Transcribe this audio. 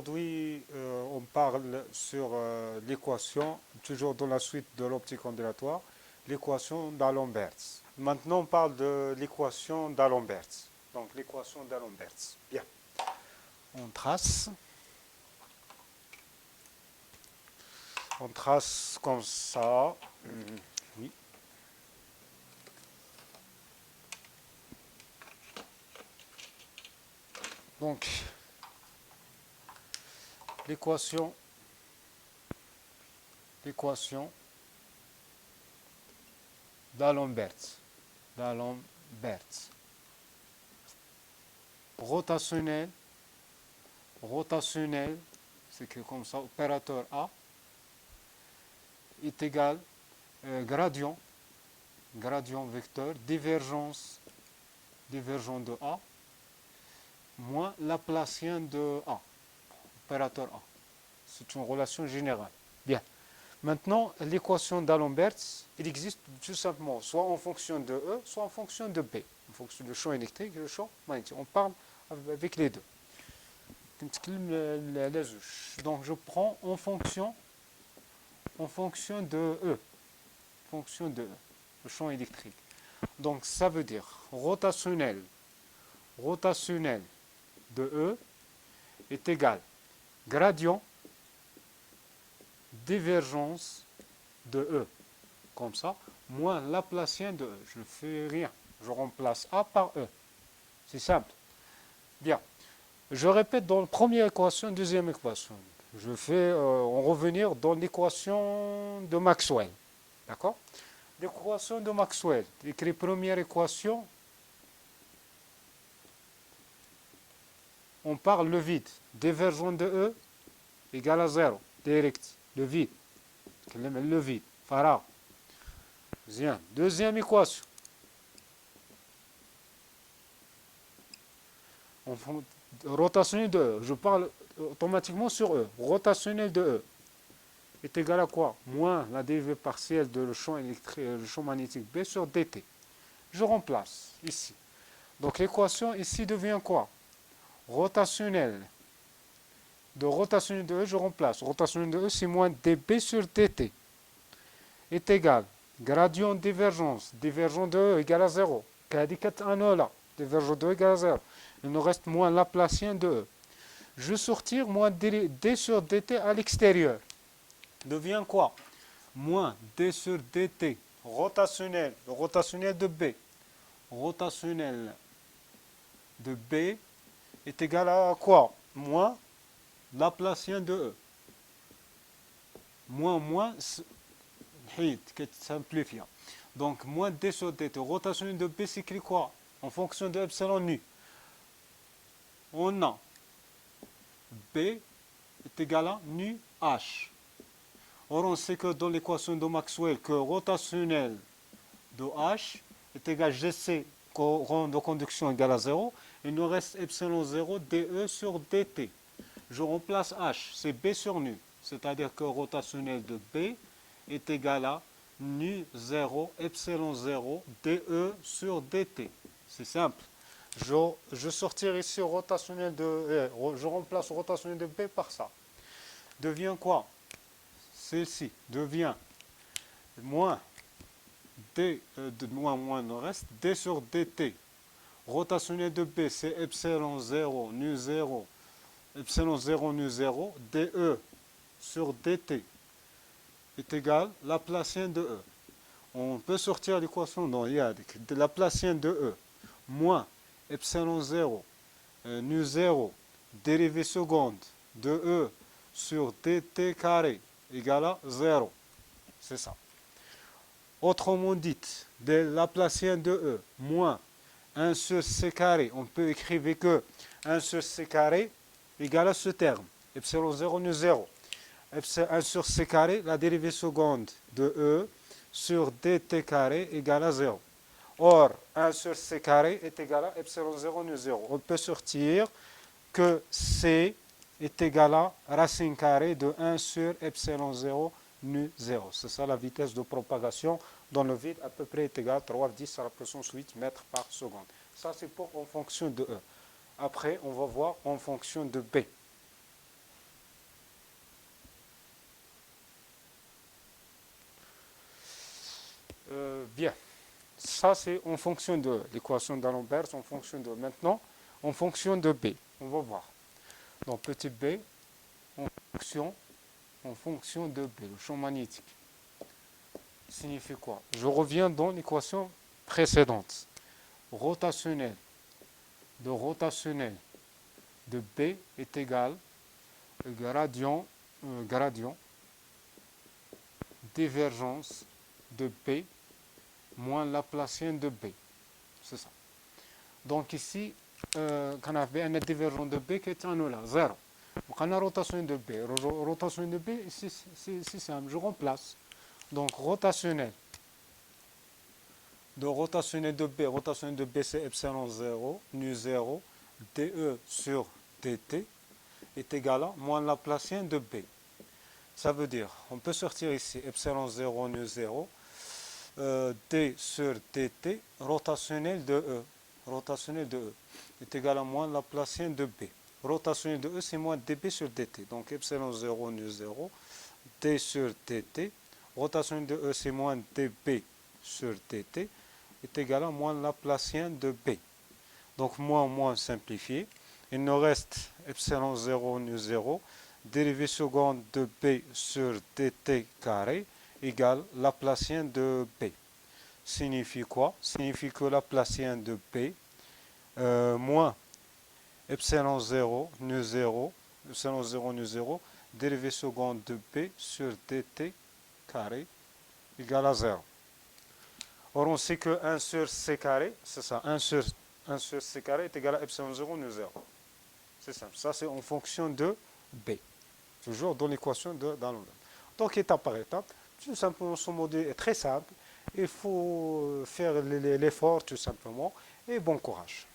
aujourd'hui, on parle sur l'équation, toujours dans la suite de l'optique ondulatoire, l'équation d'Alembert. Maintenant, on parle de l'équation d'Alembert. Donc, l'équation d'Alembert. Bien. On trace. On trace comme ça. Oui. Donc, l'équation d'Alembert. Rotationnel, c'est que comme ça, opérateur A est égal gradient vecteur, divergent de A, moins Laplacien de A, opérateur A. C'est une relation générale. Bien. Maintenant, l'équation d'Alembert, il existe tout simplement soit en fonction de E, soit en fonction de B, en fonction du champ électrique et du champ magnétique. On parle avec les deux. Donc, je prends en fonction de E, le champ électrique. Donc, ça veut dire rotationnel de E est égal gradient divergence de E, comme ça, moins Laplacien de E. Je ne fais rien. Je remplace A par E. C'est simple. Bien. Je répète dans la première équation, deuxième équation. Je fais en revenir dans l'équation de Maxwell. D'accord? L'équation de Maxwell. Écrit première équation. On parle le vide. Divergent de E égale à 0. Direct. Le vide. Le vide. Farah. Bien. Deuxième équation. Rotationnel de E. Je parle automatiquement sur E. Rotationnel de E est égal à quoi? Moins la dérivée partielle de le champ électrique, le champ magnétique B sur dt. Je remplace ici. Donc l'équation ici devient quoi? Rotationnel de E, je remplace. Rotationnel de E, c'est moins dB sur dt est égal gradient divergence de E égale à 0. Qu'est-ce un E là? Divergence de E égale à 0. Il nous reste moins Laplacien de E. Je sortir moins d sur dt à l'extérieur. Devient quoi? Moins d sur dt rotationnel de B. Rotationnel de B est égal à quoi? Moins Laplacien de E. Moins, qui simplifie. Donc, moins d sur dt. Rotationnel de B s'écrit quoi? En fonction de epsilon nu. On a B est égal à nu H. Or, on sait que dans l'équation de Maxwell, que rotationnel de H est égal à GC, courant de conduction égal à 0. Il nous reste epsilon 0 dE sur dt. Je remplace H, c'est B sur nu. C'est-à-dire que rotationnel de B est égal à nu 0, epsilon 0, dE sur dt. C'est simple. Je sortirai ici rotationnel de je remplace rotationnel de B par ça. Devient quoi? Celle-ci devient moins d moins il reste d sur dt. Rotationnel de B, c'est epsilon 0 nu 0 epsilon 0 nu 0 dE sur dt est égal à Laplacien de E. On peut sortir l'équation de Laplacien de E moins epsilon 0 nu 0 dérivée seconde de E sur dt carré égale à 0. C'est ça. Autrement dit, de Laplacien de E moins 1 sur c carré, on peut écrire que 1 sur c carré égale à ce terme, epsilon 0 nu 0. 1 sur c carré, la dérivée seconde de E sur dt carré égale à 0. Or, 1 sur c carré est égal à epsilon 0 nu 0. On peut sortir que c est égal à racine carrée de 1 sur epsilon 0 nu 0. C'est ça la vitesse de propagation dans le vide, à peu près est égal à 3,10 à la puissance 8 mètres par seconde. Ça, c'est pour en fonction de E. Après, on va voir en fonction de B. ça c'est en fonction de l'équation d'Alembert, en fonction de maintenant, en fonction de B. On va voir. Donc petit b en fonction de B, le champ magnétique. Signifie quoi? Je reviens dans l'équation précédente. Rotationnel de B est égal au gradient divergence de B moins Laplacien de B. C'est ça. Donc ici, quand on a un divergent de B qui est nul, 0. Donc on a rotation de B. Rotation de B, c'est simple, je remplace. Donc rotationnel de B, c'est epsilon 0, nu 0, dE sur dt est égal à moins Laplacien de B. Ça veut dire, on peut sortir ici epsilon 0, nu 0, d sur dt, rotationnel de E. Rotationnel de E est égal à moins Laplacien de B. Rotationnel de E, c'est moins dB sur dt. Donc epsilon 0, nu 0, d sur dt. Rotationnel de E, c'est moins dB sur dt, est égal à moins Laplacien de B. Donc moins simplifié. Il nous reste epsilon 0, nu 0, dérivée seconde de B sur dt carré égale Laplacien de B. Signifie quoi? Signifie que Laplacien de B moins epsilon 0, nu 0, epsilon 0, nu 0, dérivée seconde de B sur dt carré égale à 0. Or, on sait que 1 sur c carré, c'est ça, 1 sur c carré est égal à epsilon 0, nu 0. C'est simple. Ça, c'est en fonction de B. Toujours dans l'équation d'Alembert. Donc, étape par étape, tout simplement, ce module est très simple. Il faut faire l'effort, tout simplement. Et bon courage.